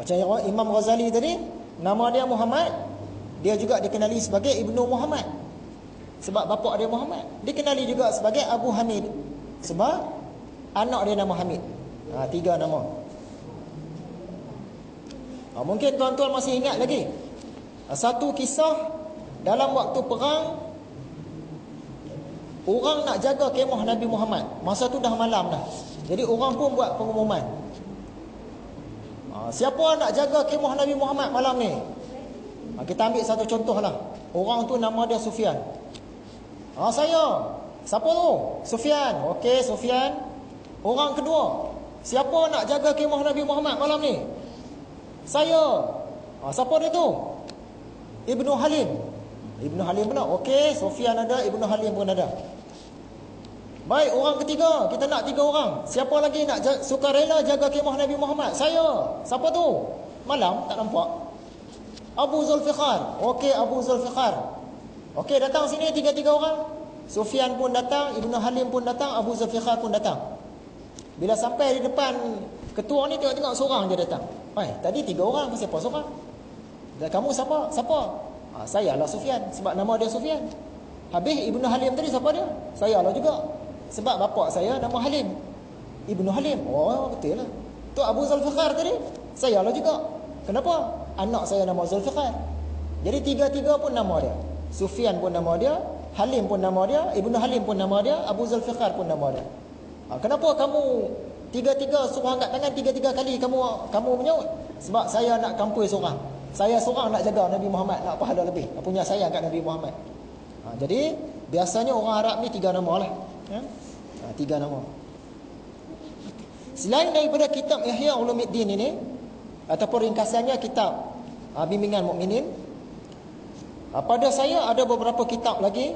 Macam Imam Ghazali tadi, nama dia Muhammad, dia juga dikenali sebagai Ibnu Muhammad sebab bapa dia Muhammad. Dikenali juga sebagai Abu Hamid sebab anak dia nama Hamid. 3 nama. Mungkin tuan-tuan masih ingat lagi satu kisah dalam waktu perang, orang nak jaga kemah Nabi Muhammad. Masa tu dah malam dah. Jadi orang pun buat pengumuman, siapa nak jaga kemah Nabi Muhammad malam ni? Kita ambil satu contoh lah. Orang tu nama dia Sufyan. Saya. Siapa tu? Sufyan. Okey, Sufyan. Orang kedua, siapa nak jaga kemah Nabi Muhammad malam ni? Saya. Siapa dia tu? Ibnu Halim. Ibnu Halim pula. Okey, Sufyan ada, Ibnu Halim pun ada. Baik, orang ketiga, kita nak 3 orang. Siapa lagi nak sukarela jaga kemah Nabi Muhammad? Saya. Siapa tu? Malam tak nampak. Abu Zulfiqar. Okey, Abu Zulfiqar. Okey, datang sini 3 orang. Sufyan pun datang, Ibnu Halim pun datang, Abu Zulfiqar pun datang. Bila sampai di depan ketua ni, tengok-tengok seorang je datang. Tadi 3 orang, siapa seorang? Dan kamu siapa? Saya lah Sufyan, sebab nama dia Sufyan. Habis Ibnu Halim tadi siapa dia? Saya lah juga, sebab bapa saya nama Halim, Ibnu Halim. Betul lah. Tu Abu Zulfiqar tadi, saya lah juga. Kenapa? Anak saya nama Zulfiqar. Jadi 3 pun nama dia. Sufyan pun nama dia, Halim pun nama dia, Ibnu Halim pun nama dia, Abu Zulfiqar pun nama dia. Kenapa kamu 3 suruh angkat tangan 3 kali kamu menyahut? Sebab saya nak kampui seorang. Saya seorang nak jaga Nabi Muhammad, nak pahala lebih, punya sayang kat Nabi Muhammad. Jadi biasanya orang Arab ni 3 nama lah. 3 nama. Selain daripada kitab Ihya Ulumuddin ini, ataupun ringkasannya kitab Bimbingan Mukminin, pada saya ada beberapa kitab lagi,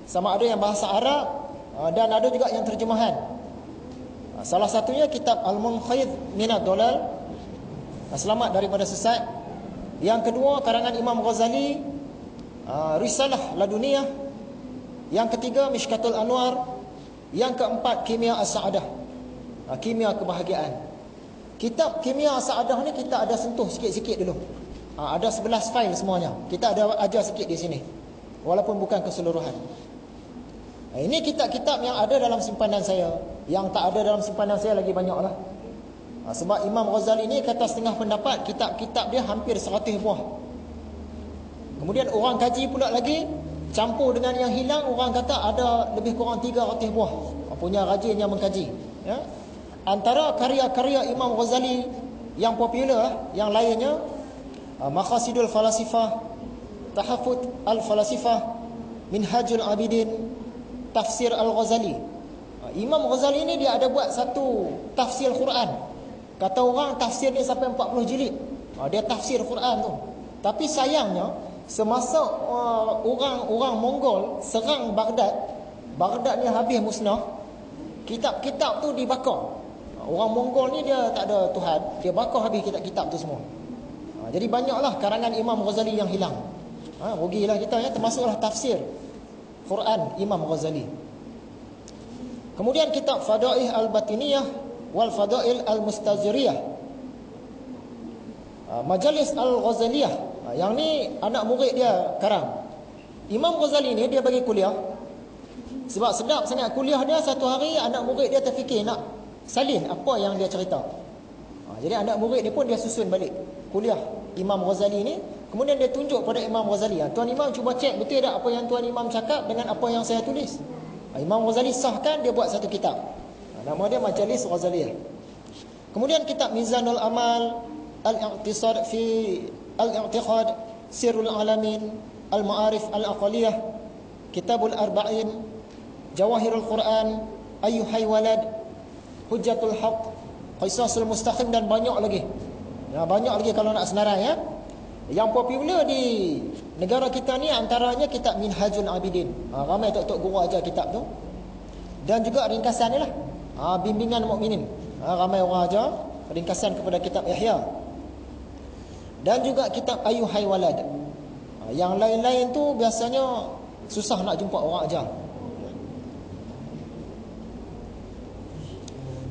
sama ada yang bahasa Arab dan ada juga yang terjemahan. Salah satunya kitab Al-Munqidh Minad Dolal, selamat daripada sesat. Yang kedua, karangan Imam Ghazali, Risalah Laduniyah. Yang ketiga, Mishkatul Anwar. Yang keempat, Kimia As-Sa'adah, kimia kebahagiaan. Kitab Kimia As-Sa'adah ni kita ada sentuh sikit-sikit dulu. Ada 11 fail semuanya. Kita ada ajar sikit di sini, walaupun bukan keseluruhan. Ini kitab-kitab yang ada dalam simpanan saya. Yang tak ada dalam simpanan saya lagi banyak lah. Sebab Imam Ghazali ni kata setengah pendapat, kitab-kitab dia hampir 100 buah. Kemudian orang kaji pula lagi, campur dengan yang hilang, orang kata ada lebih kurang 300 buah. Punya rajin yang mengkaji. Antara karya-karya Imam Ghazali yang popular, yang lainnya, Maqasidul Falasifah, Tahaffut Al-Falasifah, Minhajul Abidin, Tafsir Al-Ghazali. Imam Ghazali ni dia ada buat satu tafsir Quran. Kata orang tafsir ni sampai 40 jilid. Dia tafsir Quran tu. Tapi sayangnya, semasa orang Mongol serang Baghdad ni habis musnah, kitab-kitab tu dibakar. Orang Mongol ni dia tak ada Tuhan, dia bakar habis kitab-kitab tu semua. Jadi banyaklah karangan Imam Ghazali yang hilang. Rugilah kita ya, termasuklah tafsir Quran Imam Ghazali. Kemudian kitab Fadaih Al-Batiniyah wal Fadail Al-Mustaziriyah, Majalis Al-Ghazaliyah. Yang ni anak murid dia karang. Imam Ghazali ni dia bagi kuliah. Sebab sedap sangat kuliah dia, satu hari anak murid dia terfikir nak salin apa yang dia cerita. Jadi anak murid dia pun dia susun balik kuliah Imam Ghazali ni. Kemudian dia tunjuk pada Imam Ghazali, Tuan Imam cuba cek betul tak apa yang Tuan Imam cakap dengan apa yang saya tulis. Imam Ghazali sahkan, dia buat satu kitab. Nama dia Majalis Ghazaliyah. Kemudian kitab Mizanul Amal, Al-Iqtisad fi Al-I'tiqad, Sirrul Alamin, Al-Ma'arif Al-Aqaliyah, Kitabul Arba'in, Jawahirul Quran, Ayyuhai Walad, Hujjatul Haq, Qisasul Mustaqim, dan banyak lagi. Banyak lagi kalau nak senarai ya. Yang popular di negara kita ni antaranya kitab Minhajul Abidin. Ramai tok-tok guru ajar kitab tu. Dan juga ringkasan ni lah, Bimbingan Mukminin. Ramai orang ajar ringkasan kepada kitab Ihya. Dan juga kitab Ayyuhai Walad. Yang lain-lain tu biasanya susah nak jumpa orang ajar.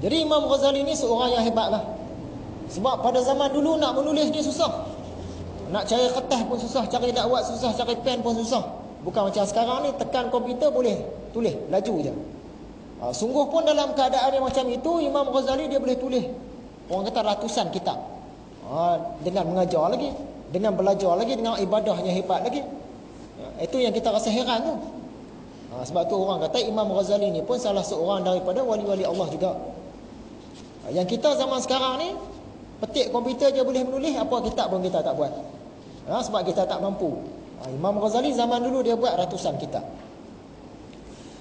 Jadi Imam Ghazali ni seorang yang hebat lah. Sebab pada zaman dulu nak menulis ni susah. Nak cari kertas pun susah, cari dakwat susah, cari pen pun susah. Bukan macam sekarang ni, tekan komputer boleh tulis, laju je. Sungguh pun dalam keadaan yang macam itu, Imam Ghazali dia boleh tulis, orang kata ratusan kitab. Dengan mengajar lagi, dengan belajar lagi, dengan ibadahnya hebat lagi. Itu yang kita rasa heran tu. Sebab tu orang kata Imam Ghazali ni pun salah seorang daripada wali-wali Allah juga. Yang kita zaman sekarang ni, petik komputer je boleh menulis, apa kitab pun kita tak buat. Sebab kita tak mampu. Imam Ghazali zaman dulu dia buat ratusan kitab.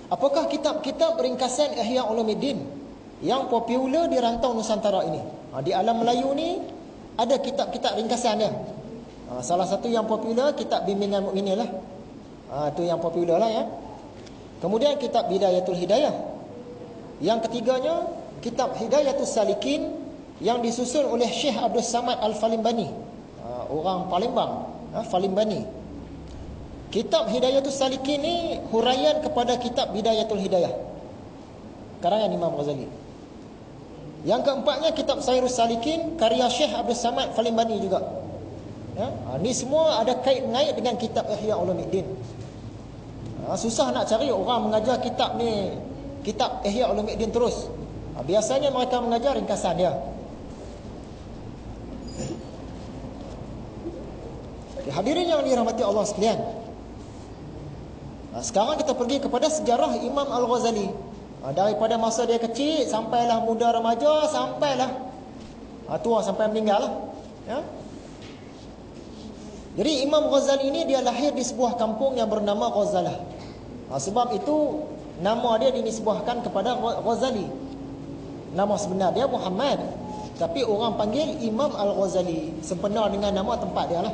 Apakah kitab-kitab ringkasan Ihya Ulumuddin yang popular di rantau Nusantara ini? Di alam Melayu ni ada kitab-kitab ringkasan dia. Salah satu yang popular kitab Bimbingan Mukminin lah. Itu yang popular lah ya. Kemudian kitab Bidayatul Hidayah. Yang ketiganya kitab Hidayatul Salikin yang disusun oleh Syekh Abdul Samad Al-Falimbani, orang Palembang, Falimbani. Kitab Hidayatul Salikin ni huraian kepada kitab Bidayatul Hidayah, karangan Imam Ghazali. Yang keempatnya kitab Sairus Salikin karya Syekh Abdul Samad Falimbani juga. Ni semua ada kait-mengait dengan kitab Ihya Ulumuddin. Susah nak cari orang mengajar kitab ni, kitab Ihya Ulumuddin terus. Biasanya mereka mengajar ringkasan dia. Hadirin yang dirahmati Allah sekalian, sekarang kita pergi kepada sejarah Imam Al-Ghazali. Daripada masa dia kecil sampailah muda remaja, sampailah tua, sampai meninggal lah. Jadi Imam Ghazali ini dia lahir di sebuah kampung yang bernama Ghazalah. Sebab itu nama dia dinisbahkan kepada Ghazali. Nama sebenar dia Muhammad, tapi orang panggil Imam Al-Ghazali, sempena dengan nama tempat dia lah.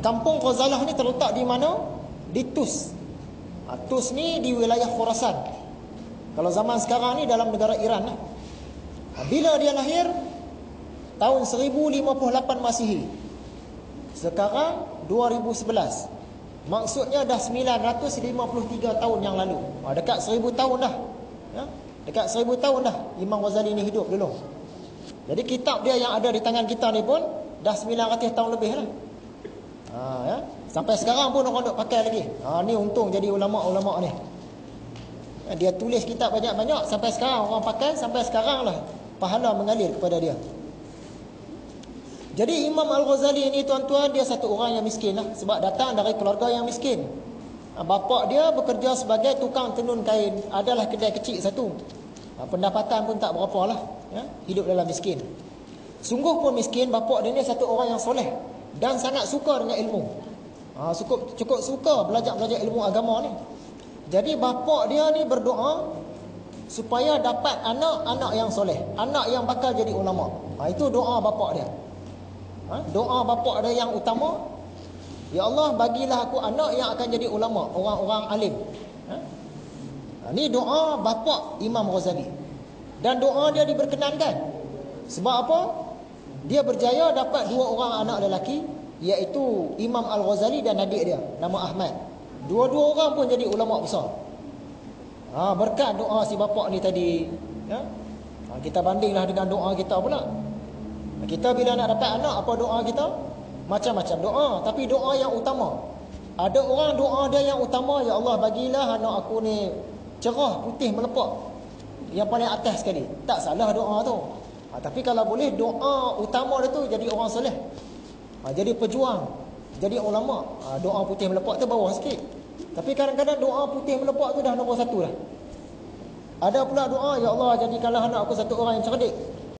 Kampung Ghazalah ni terletak di mana? Di Tus. Tus ni di wilayah Khurasan. Kalau zaman sekarang ni dalam negara Iran lah. Bila dia lahir? Tahun 1058 Masihi. Sekarang 2011. Maksudnya dah 953 tahun yang lalu. Dekat 1000 tahun dah. Dekat 1000 tahun dah Imam Ghazali ni hidup dulu. Jadi kitab dia yang ada di tangan kita ni pun dah 900 tahun lebih lah. Sampai sekarang pun orang duk pakai lagi. Ni untung jadi ulama-ulama ni. Dia tulis kitab banyak-banyak, sampai sekarang orang pakai, sampai sekarang lah pahala mengalir kepada dia. Jadi Imam Al-Ghazali ni tuan-tuan, dia satu orang yang miskin lah, sebab datang dari keluarga yang miskin. Bapa dia bekerja sebagai tukang tenun kain, adalah kedai kecil satu. Pendapatan pun tak berapa lah, hidup dalam miskin. Sungguh pun miskin. Bapa dia ni satu orang yang soleh dan sangat suka dengan ilmu. Cukup suka belajar ilmu agama ni. Jadi bapa dia ni berdoa supaya dapat anak-anak yang soleh, anak yang bakal jadi ulama. Itu doa bapa dia. Doa bapa dia yang utama, ya Allah bagilah aku anak yang akan jadi ulama, orang-orang alim. Ni doa bapa Imam Ghazali. Dan doa dia diberkenankan. Sebab apa? Dia berjaya dapat dua orang anak lelaki, iaitu Imam Al-Ghazali dan adik dia nama Ahmad. Dua-dua orang pun jadi ulama besar. Berkat doa si bapa ni tadi. Kita bandinglah dengan doa kita pula. Kita bila nak dapat anak, apa doa kita? Macam-macam doa, tapi doa yang utama. Ada orang doa dia yang utama, ya Allah bagilah anak aku ni cerah, putih, melepak, yang paling atas sekali. Tak salah doa tu. Tapi kalau boleh doa utama dia tu jadi orang soleh, jadi pejuang, jadi ulama. Doa putih melepak tu bawah sikit. Tapi kadang-kadang doa putih melepak tu dah nombor satu dah. Ada pula doa, ya Allah jadikanlah anak aku satu orang yang cerdik.